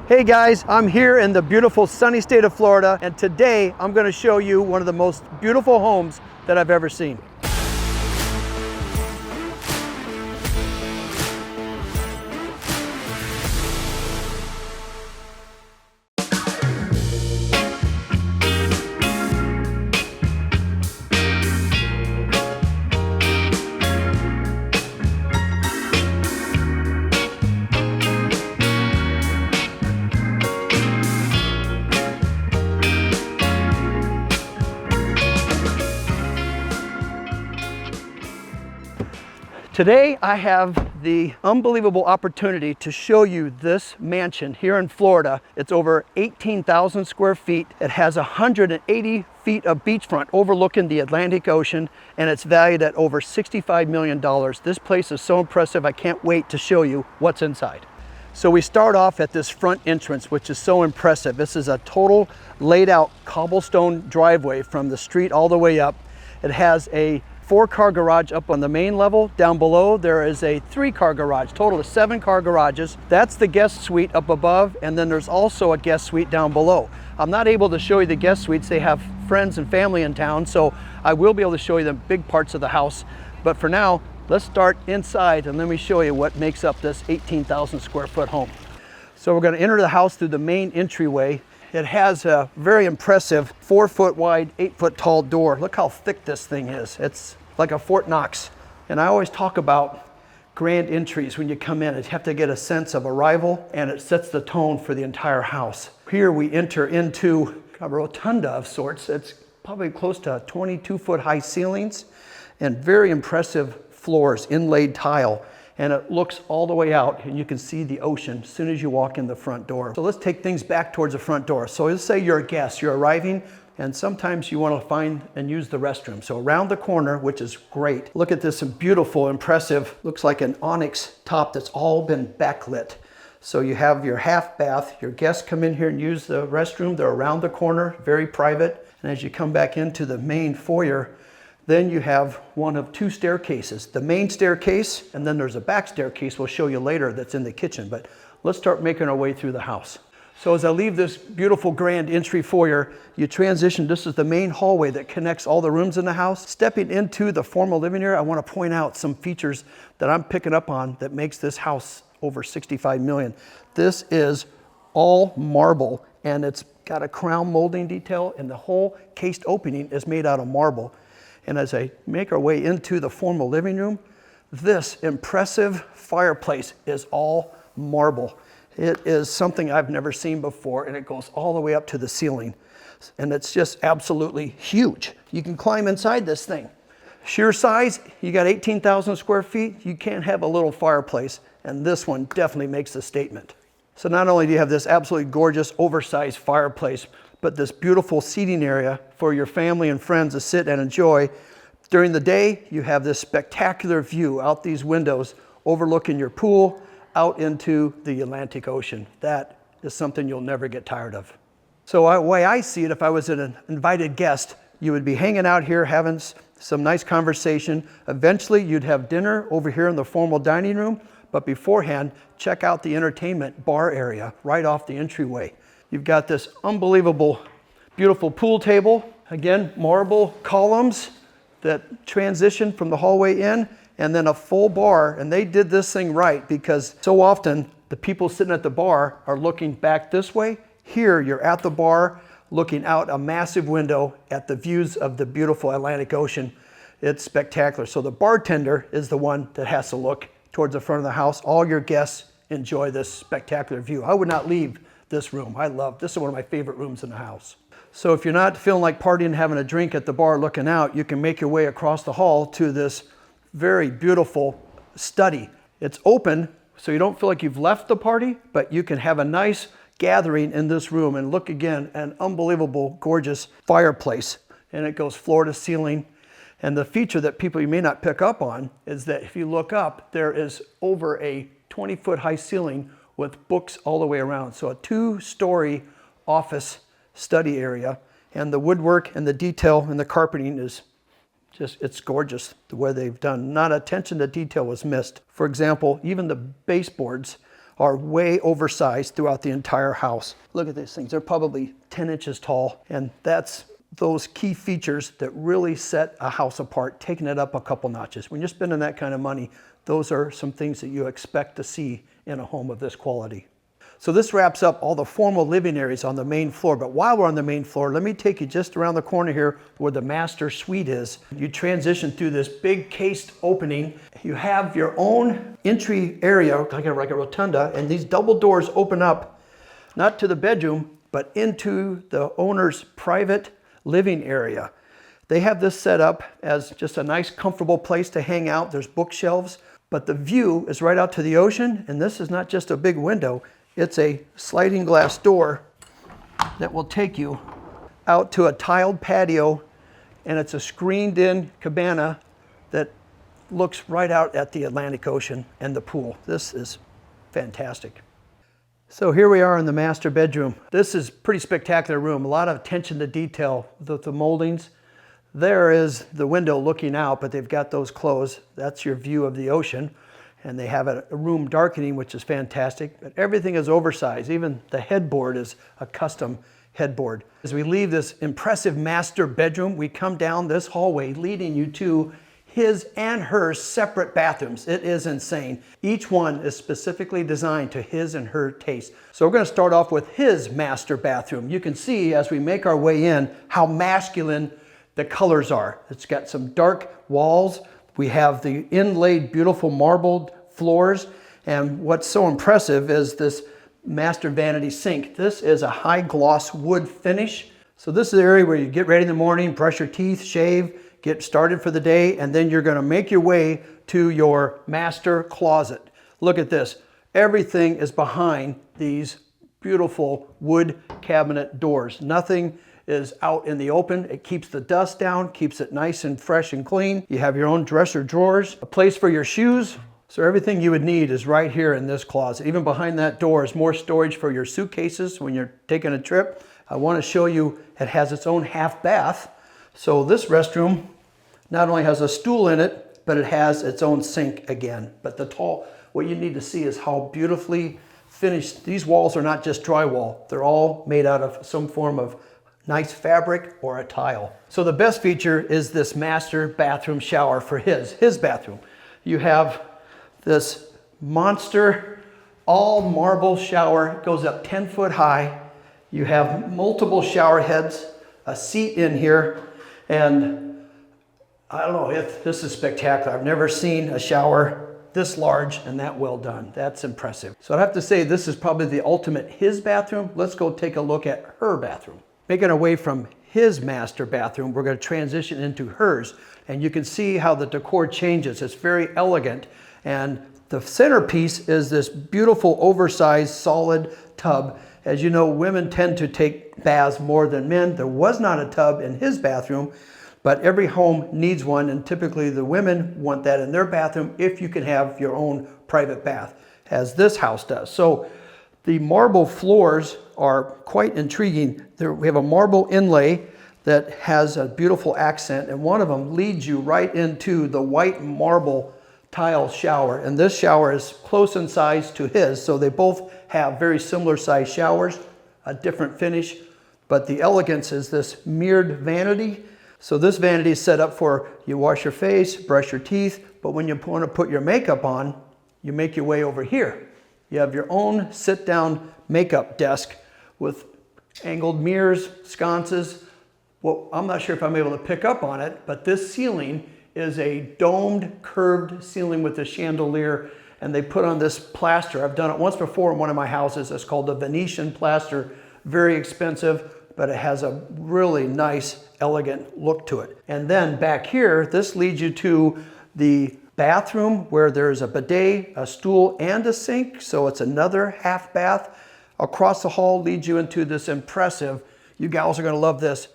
Hey guys, I'm here in the beautiful sunny state of Florida, and today I'm going to show you one of the most beautiful homes that I've ever seen. Today I have the unbelievable opportunity to show you this mansion here in Florida. It's over 18,000 square feet. It has 180 feet of beachfront overlooking the Atlantic Ocean, and it's valued at over $65 million. This place is so impressive, I can't wait to show you what's inside. So we start off at this front entrance, which is so impressive. This is a total laid out cobblestone driveway from the street all the way up. It has a 4-car garage up on the main level. Down below there is a 3-car garage, total of 7-car garages. That's the guest suite up above, and then there's also a guest suite down below. I'm not able to show you the guest suites. They have friends and family in town, so I will be able to show you the big parts of the house. But for now, let's start inside and let me show you what makes up this 18,000 square foot home. So we're going to enter the house through the main entryway. It has a very impressive 4-foot wide, 8-foot tall door. Look how thick this thing is. It's like a Fort Knox. And I always talk about grand entries when you come in. You have to get a sense of arrival, and it sets the tone for the entire house. Here we enter into a rotunda of sorts. It's probably close to 22-foot high ceilings and very impressive floors, inlaid tile. And it looks all the way out, and you can see the ocean as soon as you walk in the front door. So let's take things back towards the front door. So let's say you're a guest, you're arriving, and sometimes you want to find and use the restroom. So around the corner, which is great, look at this beautiful, impressive, looks like an onyx top that's all been backlit. So you have your half bath, your guests come in here and use the restroom. They're around the corner, very private. And as you come back into the main foyer, then you have one of 2 staircases, the main staircase, and then there's a back staircase we'll show you later that's in the kitchen. But let's start making our way through the house. So as I leave this beautiful grand entry foyer, you transition. This is the main hallway that connects all the rooms in the house. Stepping into the formal living area, I want to point out some features that I'm picking up on that makes this house over $65 million. This is all marble, and it's got a crown molding detail, and the whole cased opening is made out of marble. And as I make our way into the formal living room, this impressive fireplace is all marble. It is something I've never seen before, and it goes all the way up to the ceiling. And it's just absolutely huge. You can climb inside this thing. Sheer size, you got 18,000 square feet, you can't have a little fireplace, and this one definitely makes a statement. So not only do you have this absolutely gorgeous oversized fireplace, but this beautiful seating area for your family and friends to sit and enjoy. During the day, you have this spectacular view out these windows overlooking your pool out into the Atlantic Ocean. That is something you'll never get tired of. So the way I see it, if I was an invited guest, you would be hanging out here having some nice conversation. Eventually, you'd have dinner over here in the formal dining room, but beforehand, check out the entertainment bar area right off the entryway. You've got this unbelievable, beautiful pool table. Again, marble columns that transition from the hallway in, and then a full bar. And they did this thing right, because so often the people sitting at the bar are looking back this way. Here, you're at the bar looking out a massive window at the views of the beautiful Atlantic Ocean. It's spectacular. So the bartender is the one that has to look towards the front of the house. All your guests enjoy this spectacular view. I would not leave this room. This is one of my favorite rooms in the house. So if you're not feeling like partying and having a drink at the bar looking out, you can make your way across the hall to this very beautiful study. It's open, so you don't feel like you've left the party, but you can have a nice gathering in this room. And look again, an unbelievable, gorgeous fireplace. And it goes floor to ceiling. And the feature that people you may not pick up on is that if you look up, there is over a 20-foot high ceiling with books all the way around. So a 2-story office study area, and the woodwork and the detail and the carpeting is just, it's gorgeous the way they've done. Not attention to detail was missed. For example, even the baseboards are way oversized throughout the entire house. Look at these things. They're probably 10 inches tall, and that's those key features that really set a house apart, taking it up a couple notches. When you're spending that kind of money, those are some things that you expect to see in a home of this quality. So this wraps up all the formal living areas on the main floor. But while we're on the main floor, let me take you just around the corner here where the master suite is. You transition through this big cased opening. You have your own entry area, like a rotunda, and these double doors open up, not to the bedroom, but into the owner's private living area. They have this set up as just a nice, comfortable place to hang out. There's bookshelves, but the view is right out to the ocean, and this is not just a big window. It's a sliding glass door that will take you out to a tiled patio, and it's a screened-in cabana that looks right out at the Atlantic Ocean and the pool. This is fantastic. So here we are in the master bedroom. This is a pretty spectacular room. A lot of attention to detail with the moldings. There is the window looking out, but they've got those closed. That's your view of the ocean. And they have a room darkening, which is fantastic. But everything is oversized. Even the headboard is a custom headboard. As we leave this impressive master bedroom, we come down this hallway leading you to his and her separate bathrooms. It is insane. Each one is specifically designed to his and her taste. So we're going to start off with his master bathroom. You can see as we make our way in how masculine the colors are. It's got some dark walls. We have the inlaid, beautiful marbled floors. And what's so impressive is this master vanity sink. This is a high gloss wood finish. So this is the area where you get ready in the morning, brush your teeth, shave, get started for the day, and then you're going to make your way to your master closet. Look at this. Everything is behind these beautiful wood cabinet doors. Nothing is out in the open. It keeps the dust down, keeps it nice and fresh and clean. You have your own dresser drawers, a place for your shoes. So everything you would need is right here in this closet. Even behind that door is more storage for your suitcases when you're taking a trip. I want to show you it has its own half bath. So this restroom not only has a stool in it, but it has its own sink again. But what you need to see is how beautifully finished. These walls are not just drywall. They're all made out of some form of nice fabric or a tile. So the best feature is this master bathroom shower for his bathroom. You have this monster all marble shower. It goes up 10 foot high. You have multiple shower heads, a seat in here, and I don't know, this is spectacular. I've never seen a shower this large and that well done. That's impressive. So I'd have to say this is probably the ultimate his bathroom. Let's go take a look at her bathroom. Making our way from his master bathroom, we're going to transition into hers. And you can see how the decor changes. It's very elegant. And the centerpiece is this beautiful oversized solid tub. As you know, women tend to take baths more than men. There was not a tub in his bathroom, but every home needs one. And typically the women want that in their bathroom if you can have your own private bath, as this house does. So the marble floors are quite intriguing. We have a marble inlay that has a beautiful accent, and one of them leads you right into the white marble tile shower. And this shower is close in size to his, so they both have very similar size showers, a different finish, but the elegance is this mirrored vanity. So this vanity is set up for you wash your face, brush your teeth, but when you want to put your makeup on, you make your way over here. You have your own sit-down makeup desk with angled mirrors, sconces. Well, I'm not sure if I'm able to pick up on it, but this ceiling is a domed, curved ceiling with a chandelier, and they put on this plaster. I've done it once before in one of my houses. It's called the Venetian plaster. Very expensive, but it has a really nice, elegant look to it. And then back here, this leads you to the bathroom where there's a bidet, a stool, and a sink. So it's another half bath. Across the hall leads you into this impressive, you gals are going to love this,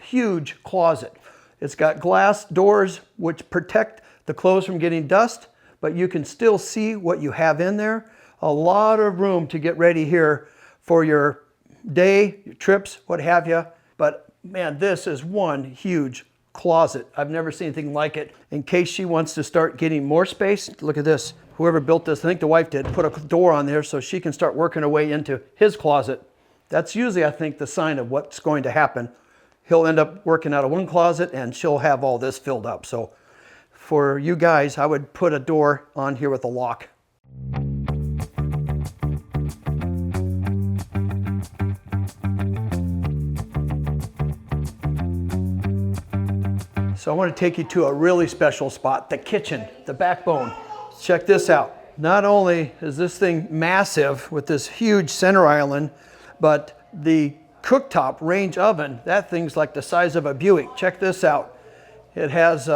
huge closet. It's got glass doors which protect the clothes from getting dust, but you can still see what you have in there. A lot of room to get ready here for your day, your trips, what have you. But man, this is one huge closet. I've never seen anything like it. In case she wants to start getting more space, look at this. whoever built this, I think the wife did, put a door on there so she can start working her way into his closet. That's usually, I think, the sign of what's going to happen. He'll end up working out of one closet and she'll have all this filled up. So for you guys, I would put a door on here with a lock. So I want to take you to a really special spot, the kitchen, the backbone. Check this out. Not only is this thing massive with this huge center island, but the cooktop range oven, that thing's like the size of a Buick. Check this out. It has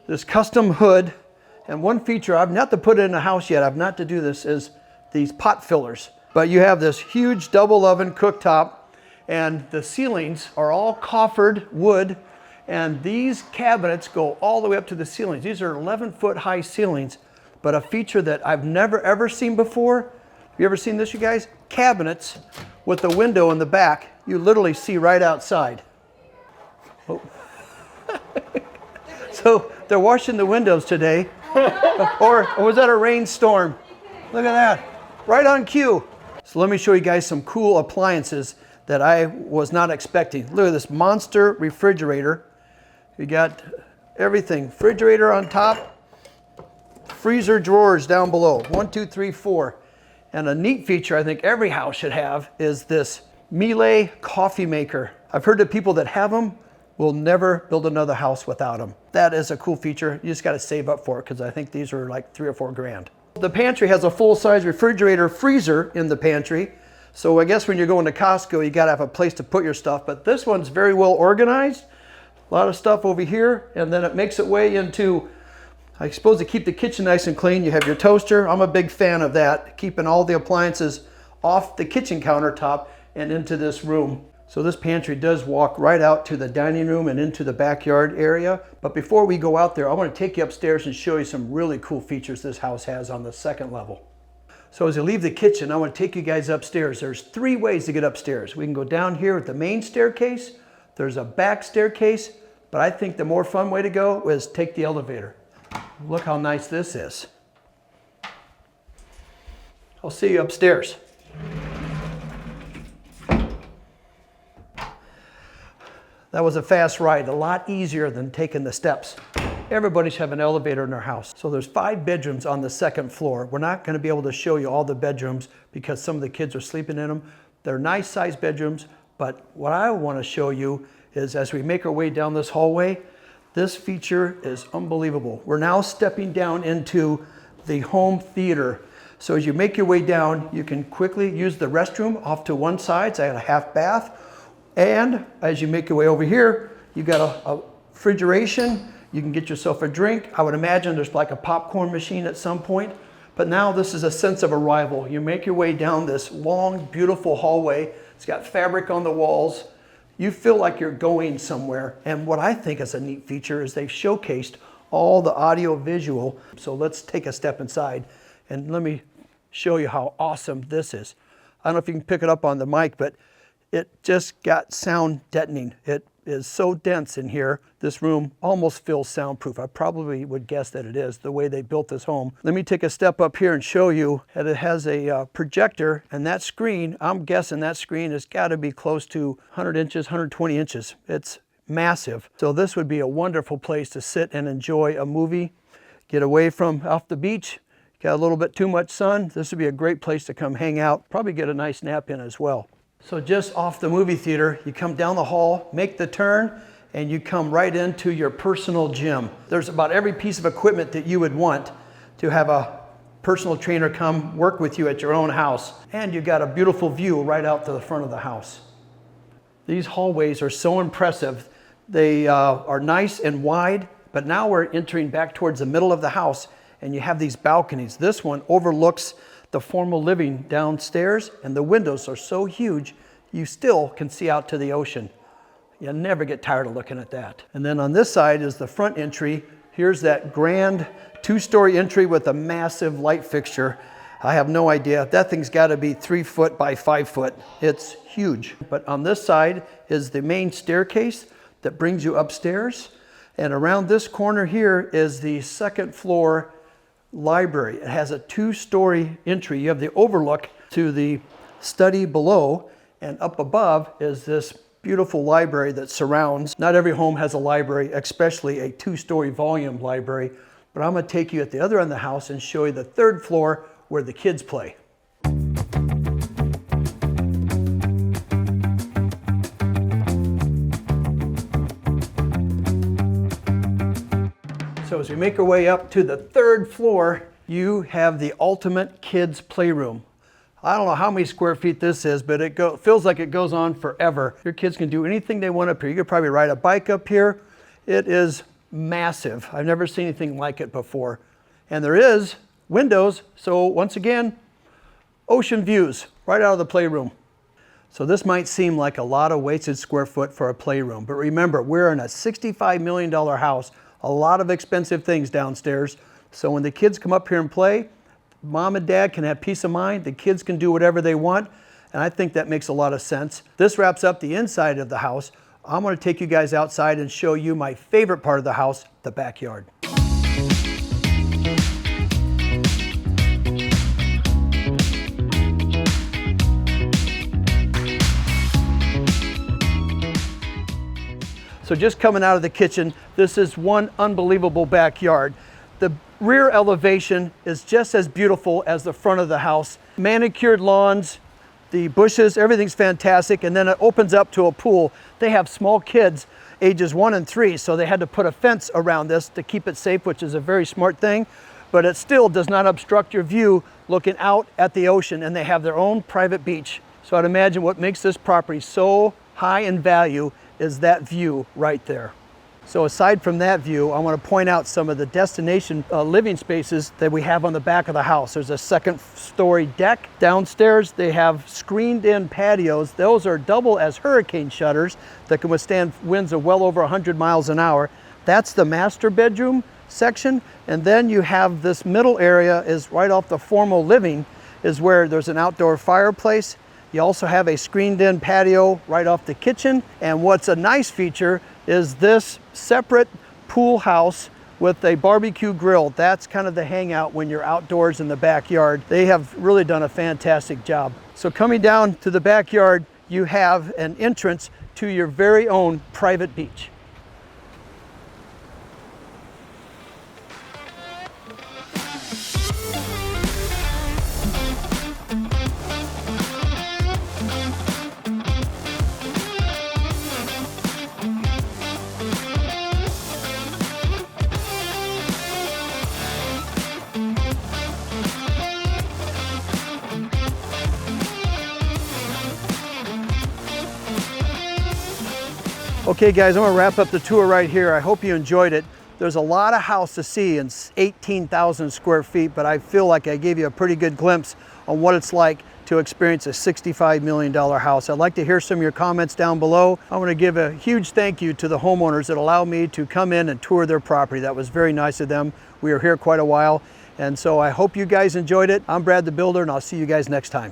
this custom hood, and one feature, I've not to put it in a house yet, I've not to do this, is these pot fillers. But you have this huge double oven cooktop, and the ceilings are all coffered wood, and these cabinets go all the way up to the ceilings. These are 11-foot high ceilings, but a feature that I've never ever seen before. Have you ever seen this, you guys? Cabinets with a window in the back. You literally see right outside. Oh. So they're washing the windows today. or was that a rainstorm? Look at that, right on cue. So let me show you guys some cool appliances that I was not expecting. Look at this monster refrigerator. You got everything, refrigerator on top, freezer drawers down below, 1, 2, 3, 4. And a neat feature I think every house should have is this Miele coffee maker. I've heard that people that have them will never build another house without them. That is a cool feature. You just got to save up for it because I think these are like 3 or 4 grand. The pantry has a full-size refrigerator freezer in the pantry. So I guess when you're going to Costco, you got to have a place to put your stuff. But this one's very well organized. A lot of stuff over here, and then it makes its way into, I suppose, to keep the kitchen nice and clean. You have your toaster. I'm a big fan of that, keeping all the appliances off the kitchen countertop and into this room. So this pantry does walk right out to the dining room and into the backyard area. But before we go out there, I want to take you upstairs and show you some really cool features this house has on the 2nd level. So as you leave the kitchen, I want to take you guys upstairs. There's 3 ways to get upstairs. We can go down here at the main staircase. There's a back staircase, but I think the more fun way to go is take the elevator. Look how nice this is. I'll see you upstairs. That was a fast ride, a lot easier than taking the steps. Everybody should have an elevator in their house. So there's 5 bedrooms on the 2nd floor. We're not going to be able to show you all the bedrooms because some of the kids are sleeping in them. They're nice sized bedrooms, but what I want to show you is as we make our way down this hallway, this feature is unbelievable. We're now stepping down into the home theater. So as you make your way down, you can quickly use the restroom off to one side. It's got a half bath. And as you make your way over here, you got a refrigeration. You can get yourself a drink. I would imagine there's like a popcorn machine at some point. But now this is a sense of arrival. You make your way down this long, beautiful hallway. It's got fabric on the walls. You feel like you're going somewhere. And what I think is a neat feature is they've showcased all the audio visual. So let's take a step inside and let me show you how awesome this is. I don't know if you can pick it up on the mic, but it just got sound deadening. It is so dense in here. This room almost feels soundproof. I probably would guess that it is, the way they built this home. Let me take a step up here and show you that it has a projector, and that screen, I'm guessing that screen has got to be close to 100 inches, 120 inches. It's massive. So this would be a wonderful place to sit and enjoy a movie, get away from off the beach, got a little bit too much sun. This would be a great place to come hang out, probably get a nice nap in as well. So just off the movie theater, you come down the hall, make the turn, and you come right into your personal gym. There's about every piece of equipment that you would want to have a personal trainer come work with you at your own house. And you've got a beautiful view right out to the front of the house. These hallways are so impressive. They are nice and wide, but now we're entering back towards the middle of the house, and you have these balconies. This one overlooks the formal living downstairs, and the windows are so huge you still can see out to the ocean. You'll never get tired of looking at that. And then on this side is the front entry. Here's that grand 2-story entry with a massive light fixture. I have no idea. That thing's got to be 3 foot by 5 foot. It's huge. But on this side is the main staircase that brings you upstairs. And around this corner here is the 2nd floor library. It has a 2-story entry. You have the overlook to the study below, and up above is this beautiful library that surrounds. Not every home has a library, especially a 2-story volume library, but I'm going to take you at the other end of the house and show you the 3rd floor where the kids play. So as we make our way up to the 3rd floor, you have the ultimate kids playroom. I don't know how many square feet this is, but it feels like it goes on forever. Your kids can do anything they want up here. You could probably ride a bike up here. It is massive. I've never seen anything like it before. And there is windows, so once again, ocean views right out of the playroom. So this might seem like a lot of wasted square foot for a playroom, but remember, we're in a $65 million house, a lot of expensive things downstairs. So when the kids come up here and play, Mom and Dad can have peace of mind. The kids can do whatever they want, and I think that makes a lot of sense. This wraps up the inside of the house. I'm going to take you guys outside and show you my favorite part of the house, the backyard. So just coming out of the kitchen, this is one unbelievable backyard. The rear elevation is just as beautiful as the front of the house. Manicured lawns, the bushes, everything's fantastic, and then it opens up to a pool. They have small kids, ages 1 and 3, so they had to put a fence around this to keep it safe, which is a very smart thing, but it still does not obstruct your view looking out at the ocean, and they have their own private beach. So I'd imagine what makes this property so high in value is that view right there. So aside from that view, I want to point out some of the destination living spaces that we have on the back of the house. There's a 2nd-story deck. Downstairs, they have screened-in patios. Those are double as hurricane shutters that can withstand winds of well over 100 miles an hour. That's the master bedroom section. And then you have this middle area is right off the formal living, is where there's an outdoor fireplace. You also have a screened-in patio right off the kitchen. And what's a nice feature is this separate pool house with a barbecue grill. That's kind of the hangout when you're outdoors in the backyard. They have really done a fantastic job. So coming down to the backyard, you have an entrance to your very own private beach. Okay guys, I'm gonna wrap up the tour right here. I hope you enjoyed it. There's a lot of house to see in 18,000 square feet, but I feel like I gave you a pretty good glimpse on what it's like to experience a $65 million house. I'd like to hear some of your comments down below. I want to give a huge thank you to the homeowners that allowed me to come in and tour their property. That was very nice of them. We were here quite a while, and so I hope you guys enjoyed it. I'm Brad the Builder, and I'll see you guys next time.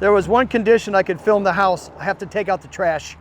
There was one condition I could film the house. I have to take out the trash.